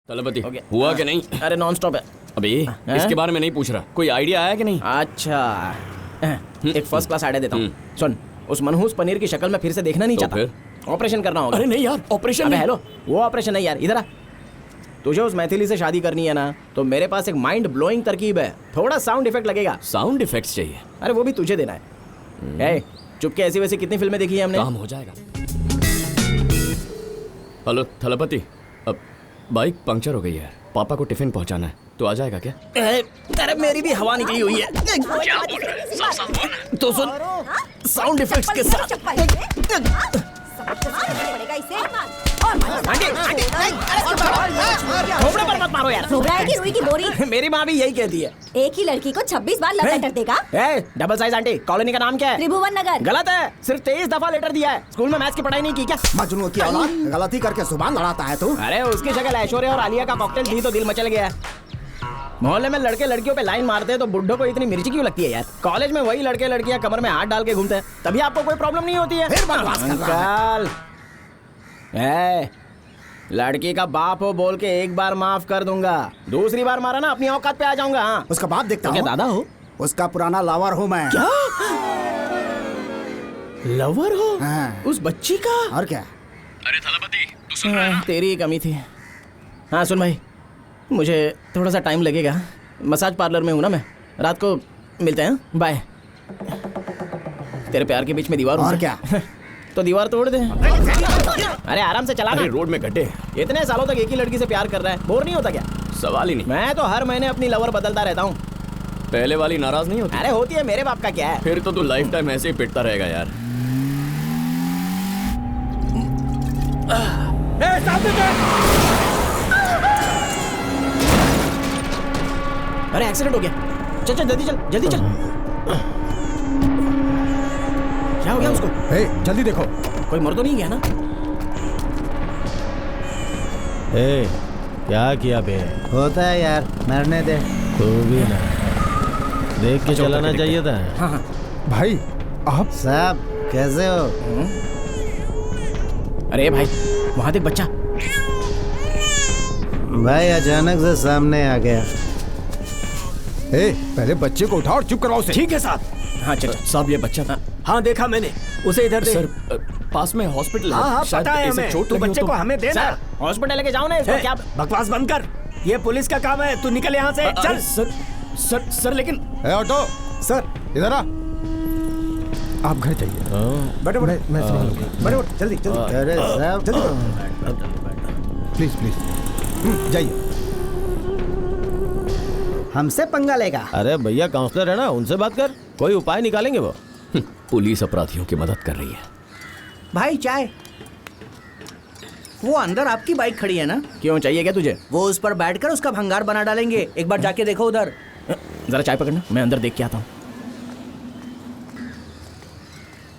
तलपति हुआ कि नहीं? अरे नॉन स्टॉप है अबे इसके बारे में नहीं पूछ रहा, कोई आइडिया आया कि नहीं? अच्छा एक फर्स्ट क्लास आइडिया देता हूँ। सुन, उस मनहूस पनीर की शक्ल में फिर से देखना नहीं तो चाहता। ऑपरेशन करना होगा। अरे नहीं यार, ऑपरेशन अबे नहीं। हेलो, वो ऑपरेशन नहीं यार, इधर आ। तुझे उस मैथिली से शादी करनी है ना, तो मेरे पास एक माइंड ब्लोइंग तरकीब है। थोड़ा साउंड इफेक्ट लगेगा। साउंड इफेक्ट्स चाहिए? अरे वो भी तुझे देना है। चुपके ऐसी वैसी कितनी फिल्में देखी है हमने। काम हो जाएगा। हेलो थलपति, अब बाइक पंक्चर हो गई है, पापा को टिफिन पहुंचाना है, तो आ जाएगा क्या? अरे मेरी भी हवा निकली हुई है। क्या बोल रहा है? साफ तो सुन, साउंड इफेक्ट्स के साथ। थोपड़े पर मत मारो यार। थोपड़ा है कि रुई की बोरी? मेरी माँ भी यही कहती है। एक ही लड़की को 26 बार लव लेटर देगा? डबल साइज आंटी, कॉलोनी का नाम क्या है? त्रिभुवन नगर। गलत है, सिर्फ 23 दफा लेटर दिया है। स्कूल में मैथ्स की पढ़ाई नहीं की क्या? मजनू की औलाद, गलती करके जुबान लड़ाता है तू। अरे उसकी जगह ऐश्वर्या और आलिया का कॉकटेल दी तो दिल मचल गया है। मोहल्ले में लड़के लड़कियों पे लाइन मारते हैं तो बुड्ढों को इतनी मिर्ची क्यों लगती है यार? कॉलेज में वही लड़के लड़कियां कमर में हाथ डाल के घूमते हैं, तभी आपको कोई प्रॉब्लम नहीं होती है। फिर बकवास कर रहा है। अंकल, लड़की का बाप हो बोल के एक बार माफ कर दूंगा, दूसरी बार मारा ना अपनी औकात पे आ जाऊंगा। हाँ, उसका बाप देखता तो क्या हूँ। दादा हो? उसका पुराना लवर हूँ मैं। क्या लवर हो? हाँ। उस बच्ची का? और क्या? अरे थलपति, तू सुन रहा है ना? तेरी ही कमी थी। हाँ सुन भाई, मुझे थोड़ा सा टाइम लगेगा, मसाज पार्लर में हूँ ना मैं, रात को मिलते हैं। बाय। तेरे प्यार के बीच में दीवार और क्या? तो दीवार तोड़ दे। अरे आराम से चला अरे ना। रोड में गड्ढे। इतने सालों तक एक ही लड़की से प्यार कर रहा है, बोर नहीं होता क्या? सवाल ही नहीं। मैं तो हर महीने अपनी लवर बदलता रहता हूँ। पहले वाली नाराज नहीं होती? अरे होती है, मेरे बाप का क्या है। फिर तो तू लाइफ टाइम ऐसे ही पिटता रहेगा यार। अरे एक्सीडेंट हो गया। चल चल जल्दी चल, जल्दी चल। क्या हो गया उसको? जल्दी देखो। कोई मर तो नहीं गया ना? ए, क्या किया बे? होता है यार, मरने दे। तू भी ना देख के चलाना चाहिए था। हाँ हाँ। भाई आप साहब कैसे हो? अरे भाई, वहां देख बच्चा। भाई अचानक से सामने आ गया। पहले बच्चे को उठाओ और चुप करवाओ उसे। ठीक है साहब। हाँ चल। साहब ये बच्चा था। हाँ देखा मैंने, उसे इधर दे। सर पास में हॉस्पिटल है। हाँ शायद पता है इसे हमें, चोट तू लगी हो बच्चे तो- को हमें देना। सर हॉस्पिटल लेके जाओ ना इसको। क्या बकवास बंद कर, ये पुलिस का काम है, तू निकल यहाँ से। अरे चल। सर लेकिन ऑटो सर इधर आ। आप घर जाइए। बैठो मैं संभालूंगा। बैठो जल्दी जल्दी। अरे साहब जल्दी प्लीज प्लीज जाइए। हमसे पंगा लेगा। अरे भैया काउंसलर है ना, उनसे बात कर, कोई उपाय निकालेंगे वो। पुलिस अपराधियों की मदद कर रही है। भाई चाय। वो अंदर आपकी बाइक खड़ी है ना, क्यों चाहिए क्या तुझे? वो उस पर बैठकर उसका भंगार बना डालेंगे। एक बार जाके देखो उधर। जरा चाय पकड़ना, मैं अंदर देख के आता हूँ।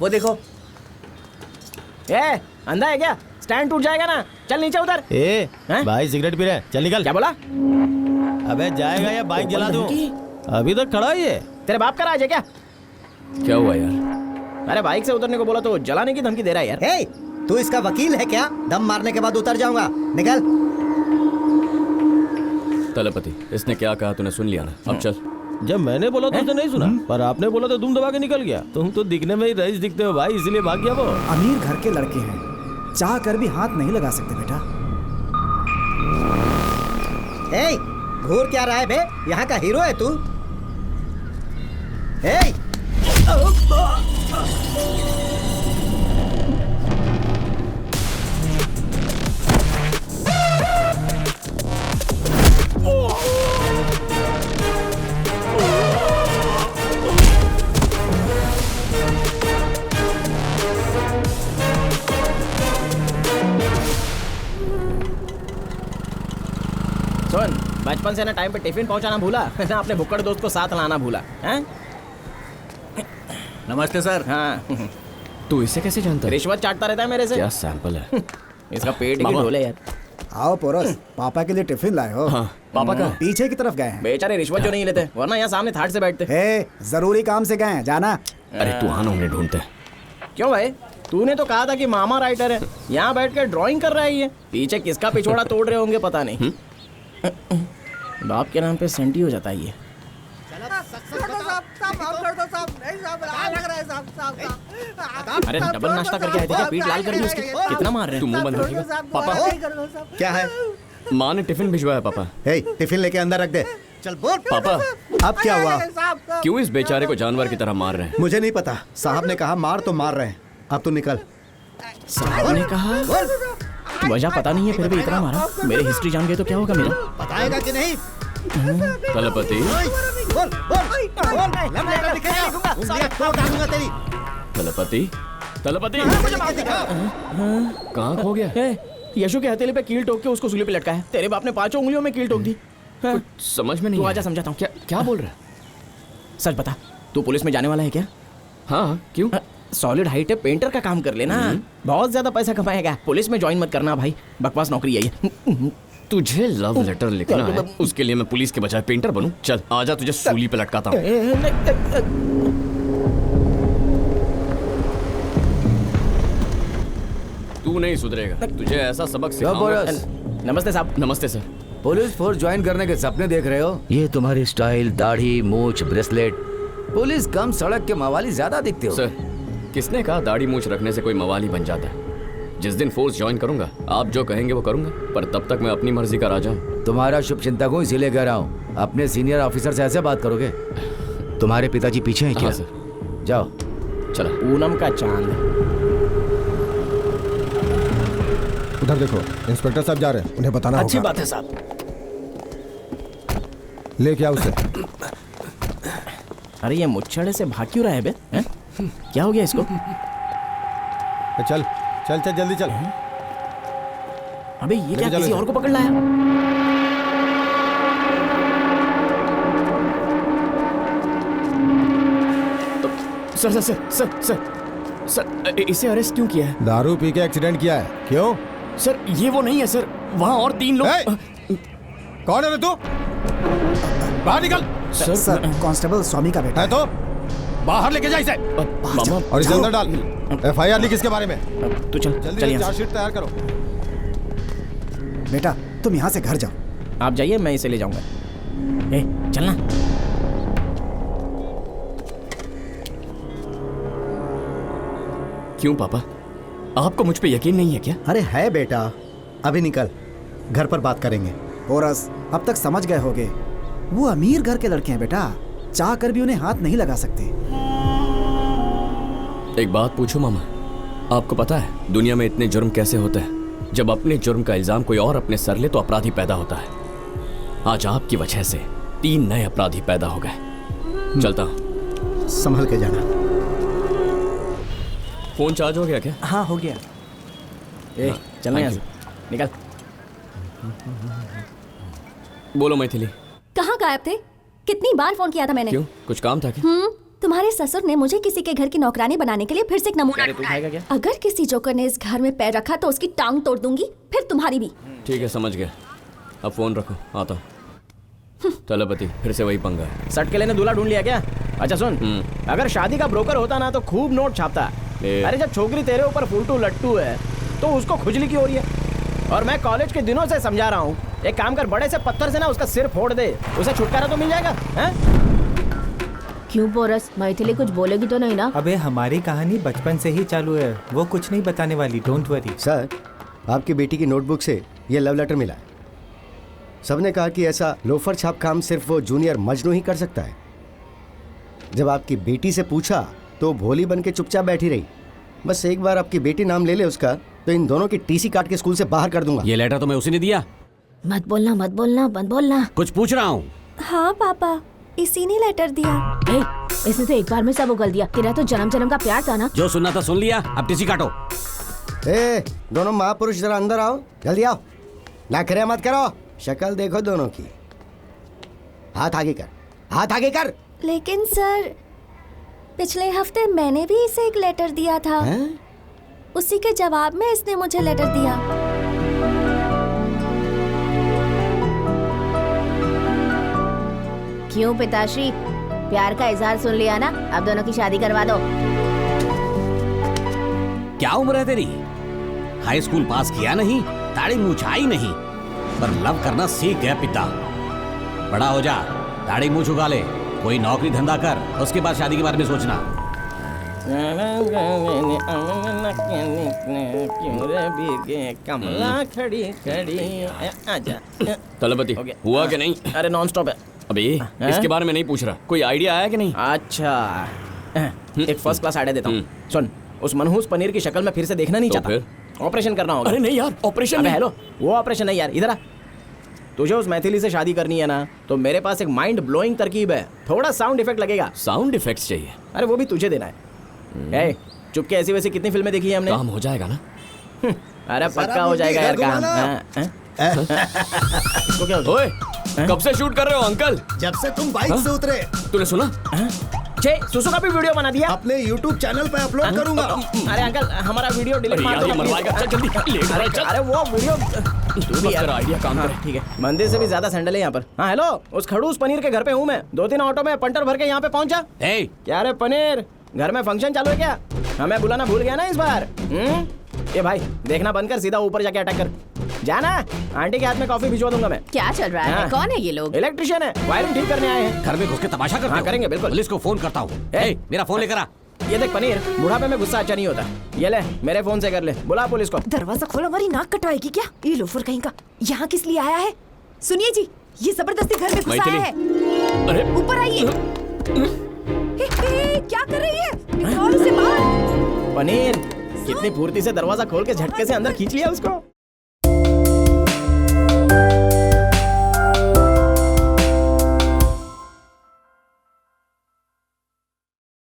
वो देखो। अंधा है क्या? स्टैंड टूट जाएगा ना। चल नीचे उतर। ए हैं? भाई सिगरेट पी रहे हैं, चल निकल। क्या बोला? अबे जाएगा या बाइक जला दूं? अभी तक खड़ा ही है। तेरे बाप का राज है क्या? क्या हुआ यार? अरे बाइक से उतरने को बोला तो जलाने की धमकी दे रहा है यार। हे, तू इसका वकील है क्या? दम मारने के बाद उतर जाऊंगा। निकल। तलपति, इसने क्या कहा तूने सुन लिया ना? अब चल। जब मैंने बोला तो उसे नहीं सुना, पर आपने बोला तो तुम दबा के निकल गया। तुम तो दिखने में ही रईस दिखते हो भाई, इसलिए भाग गया वो। अमीर घर के लड़के हैं, चाह कर भी हाथ नहीं लगा सकते बेटा। हे, घूर क्या रहा है बे? यहाँ का हीरो है तू। हे, सुन, बचपन से ना टाइम पे टिफिन पहुंचाना भूला ना अपने भुक्कड़ दोस्त को साथ लाना भूला हैं? नमस्ते सर। हाँ। तू इसे कैसे जानता है? रिश्वत चाटता रहता है मेरे से। क्या सैंपल है? इसका पेट ही मामा। ढोले यार। आओ पोरस, पापा के लिए टिफिन लाए हो? हाँ, पापा का पीछे की तरफ गए हैं। बेचारे रिश्वत जो नहीं लेते, वरना यहाँ सामने थाट से बैठते। हे, जरूरी काम से गए हैं, जाना। अरे तू आना, उन्हें ढूंढते। क्यों भाई? तूने तो कहा था कि मामा राइटर है, यहाँ बैठ कर ड्राइंग कर रहा है ये। पीछे किसका पिछोड़ा तोड़ रहे होंगे पता नहीं। बाप के नाम पे सेंटी हो जाता है ये। अरे डबल नाश्ता करके आए थे क्या? पीठ लाल कर दी उसकी। कितना मार रहे तू हैं? मुंह बंद रखिएगा पापा। क्या है? माँ ने टिफिन भिजवाया पापा। हे, टिफिन लेके अंदर रख दे। चल बोल पापा अब क्या हुआ? क्यों इस बेचारे को जानवर की तरह मार रहे हैं? मुझे नहीं पता, साहब ने कहा मार तो मार रहे हैं। अब तू निकल। साहब ने कहा वजह पता नहीं है फिर भी इतना मारा। मेरे हिस्ट्री जान गए तो क्या होगा मेरा? बताएगा कि नहीं? तलपति बोल बोल बोल, लव लेटर लिखेगा, उंगलियां तोड़ डालूंगा तेरी। तलपति तलपति कहाँ खो गया? ए, यशु के हथेली पे कील ठोक के उसको सूली पे लटका है। तेरे बाप ने 5 उंगलियों में कील ठोक दी। हाँ। समझ में नहीं तू आया। आजा समझाता हूँ। क्या क्या बोल रहा है? सच बता, तू पुलिस में जाने वाला है क्या? हाँ क्यों? सॉलिड हाइट है, पेंटर का काम कर लेना, बहुत ज्यादा पैसा कमाएगा। पुलिस में ज्वाइन मत करना भाई, बकवास नौकरी है ये। तुझे लव लेटर लिखना है, उसके लिए मैं पुलिस के बजाय पेंटर बनूं? चल आजा, तुझे सूली पे लटकाता हूँ। तू नहीं सुधरेगा, तुझे ऐसा सबक सिखाऊंगा। नमस्ते साहब। नमस्ते सर। पुलिस फोर्स ज्वाइन करने के सपने देख रहे हो? ये तुम्हारी स्टाइल, दाढ़ी, मूछ, ब्रेसलेट, पुलिस कम सड़क के मवाली ज्यादा दिखते हो। सर किसने कहा दाढ़ी मूछ रखने से कोई मवाली बन जाता है? जिस दिन फोर्स ज्वाइन करूंगा आप जो कहेंगे वो करूंगा, पर तब तक मैं अपनी मर्जी का राजा हूँ। तुम्हारा शुभ चिंतक हूँ इसीलिए कह रहा हूँ। अपने सीनियर ऑफिसर से ऐसे बात करोगे? तुम्हारे पिताजी पीछे हैं क्या? हाँ सर। जाओ। चला। पूनम का चांद। उधर देखो, इंस्पेक्टर साहब जा रहे हैं, उन्हें बताना अच्छी होगा। बात है साहब। ले क्या उसे? अरे ये मुच्छड़े से भाग क्यों रहा है बे? हैं? क्या हो गया इसको? चल चल चल जल्दी चल। अबे ये क्या चलो किसी इसे। और को पकड़ लाया? Sir sir sir sir sir sir इसे अरेस्ट क्यों किया है? दारू पी के एक्सीडेंट किया है। क्यों? सर ये वो नहीं है सर, वहाँ और 3 लोग। ए! कौन है रे तू? बाहर निकल। सर कांस्टेबल स्वामी का बेटा है तो बाहर लेके जा इसे मामा और इसे अंदर डाल। FIR लिख इसके बारे में। तू चल जल्दी चल यहाँ से। चार्जशीट तैयार करो। बेटा तुम यहाँ से घर जाओ। आप जाइए, मैं इसे ले जाऊंगा। ए चलना। क्यों पापा, आपको मुझ पे यकीन नहीं है क्या? अरे है बेटा, अभी निकल, घर पर बात करेंगे। पोरस अब तक समझ गए होगे, वो अमीर घर के लड़के हैं बेटा, चाह कर भी उन्हें हाथ नहीं लगा सकते। एक बात पूछूं मामा, आपको पता है दुनिया में इतने जुर्म कैसे होते हैं? जब अपने जुर्म का इल्जाम कोई और अपने सर ले तो अपराधी पैदा होता है। आज आपकी वजह से 3 नए अपराधी पैदा हो गए। चलता हूं। संभल के जाना। फोन चार्ज हो गया क्या? हाँ हो गया। ए चलना यहाँ से, निकल। बोलो मैथिली। कहाँ गायब थे? कितनी बार फोन किया था मैंने। क्यों, कुछ काम था क्या? तुम्हारे ससुर ने मुझे किसी के घर की नौकरानी बनाने के लिए फिर से एक नमूना अरे तू खाएगा क्या? अगर किसी जोकर ने इस घर में पैर रखा तो उसकी टांग तोड़ दूंगी, फिर तुम्हारी भी। ठीक है समझ गया, अब फोन रखो, आता हूं। तलपति फिर से वही पंगा है। सट के लेने दूल्हा ढूंढ लिया क्या? अच्छा सुन, अगर शादी का ब्रोकर होता ना तो खूब नोट छापता। अरे जब छोकरी तेरे ऊपर फुलटू लट्टू है तो उसको खुजली की हो रही है। और मैं कॉलेज के दिनों से समझा रहा हूँ, एक काम कर, बड़े से पत्थर से ना उसका सिर फोड़ दे, उसे छुटकारा तो मिल जाएगा। हैं? क्यों बोरस, मैथिली कुछ बोलेगी तो नहीं ना? अबे हमारी कहानी बचपन से ही चालू है, वो कुछ नहीं बताने वाली, डोंट वरी। सर, आपकी बेटी की नोटबुक से ये लव लेटर मिला है। सबने कहा कि ऐसा लोफर छाप काम सिर्फ वो जूनियर मजनू ही कर सकता है। जब आपकी बेटी से पूछा तो भोली बन के चुपचाप बैठी रही। बस एक बार आपकी बेटी नाम ले ले उसका तो इन दोनों की टीसी काट के स्कूल से बाहर कर दूंगा। ये लेटर तो मैं उसी ने दिया। मत बोलना मत बोलना मत बोलना। कुछ पूछ रहा हूँ। हाँ पापा, इसी ने लेटर दिया। ए, इसने तो एक बार में सब उगल दिया। तेरा तो जन्म जन्म का प्यार था ना। जो सुनना था सुन लिया, अब टीसी काटो। ए, दोनों महापुरुष जरा अंदर आओ, जल्दी आओ, नखरे मत करो, शक्ल देखो दोनों की। हाथ आगे कर, हाथ आगे कर। लेकिन सर, पिछले हफ्ते मैंने भी इसे एक लेटर दिया था। उसी के जवाब में इसने मुझे लेटर दिया। क्यों पिताश्री, प्यार का इजहार सुन लिया ना? अब दोनों की शादी करवा दो। क्या उम्र है तेरी? हाई स्कूल पास किया नहीं, दाढ़ी मूछ आई नहीं, पर लव करना सीख गया पिता। बड़ा हो जा, दाढ़ी मुंह झुका ले, कोई नौकरी धंधा कर, उसके बाद शादी के बारे में सोचना। कमला खड़ी खड़ी आजा। तलपति हुआ कि नहीं? अरे नॉन स्टॉप है अबे इसके बारे में नहीं पूछ रहा, कोई आइडिया आया कि नहीं? अच्छा एक फर्स्ट क्लास आइडिया देता हूँ। सुन, उस मनहूस पनीर की शक्ल में फिर से देखना नहीं तो चाहता। ऑपरेशन करना होगा। अरे नहीं यार, ऑपरेशन अबे नहीं। हेलो, वो ऑपरेशन नहीं यार, इधर आ। तुझे उस मैथिली से शादी करनी है ना, तो मेरे पास एक माइंड ब्लोइंग तरकीब है। थोड़ा साउंड इफेक्ट लगेगा। साउंड इफेक्ट्स चाहिए? अरे वो भी तुझे देना है। चुपके ऐसी वैसी कितनी फिल्में देखी है हमने? काम हो जाएगा ना? अरे पक्का हो जाएगा यार काम। इसको क्या ओए, कब से शूट कर रहे हो अंकल? जब से तुम बाइक से उतरे। तूने सुना? सुसु का भी वीडियो बना दिया। अपने YouTube चैनल पे अपलोड करूंगा। अरे अंकल, हमारा वीडियो डिलीट मार दो। चल जल्दी लेट हो रहा है, चल। अरे वो वीडियो तू भी यार आइडिया काम कर। ठीक है, मंदिर से भी ज्यादा सैंडल है यहाँ पर। हाँ हेलो, उस खड़ूस पनीर के घर पे हूँ मैं। 2-3 ऑटो में पंटर भर के यहाँ पे पहुंचा। क्या रे पनीर, घर में फंक्शन चालू है क्या? हमें बुलाना भूल गया ना इस बार? ये भाई देखना बंद कर, सीधा ऊपर जाके अटैक कर। जाना, आंटी के हाथ में कॉफी भिजवा दूंगा मैं। क्या चल रहा है? कौन है ये लोग? इलेक्ट्रिशियन है, वायरिंग ठीक करने आए हैं। घर में घुस के तमाशा करते हो? करेंगे बिल्कुल। पुलिस को फोन करता हूँ। मेरा फोन लेकर आ। ये देख पनीर, बुढ़ापे में गुस्सा अच्छा नहीं होता। ये ले, मेरे फोन से कर ले, बुला पुलिस को। दरवाजा खोल, हमारी नाक कटवाएगी क्या? ये लोफर कहीं का यहाँ किस लिए आया है? सुनिए जी, ये जबरदस्ती घर में घुसा है। अरे ऊपर आइए। क्या कर रही है? निकालो उसे बाहर। पनीर कितनी फुर्ती से दरवाजा खोल के झटके से अंदर खींच लिया उसको।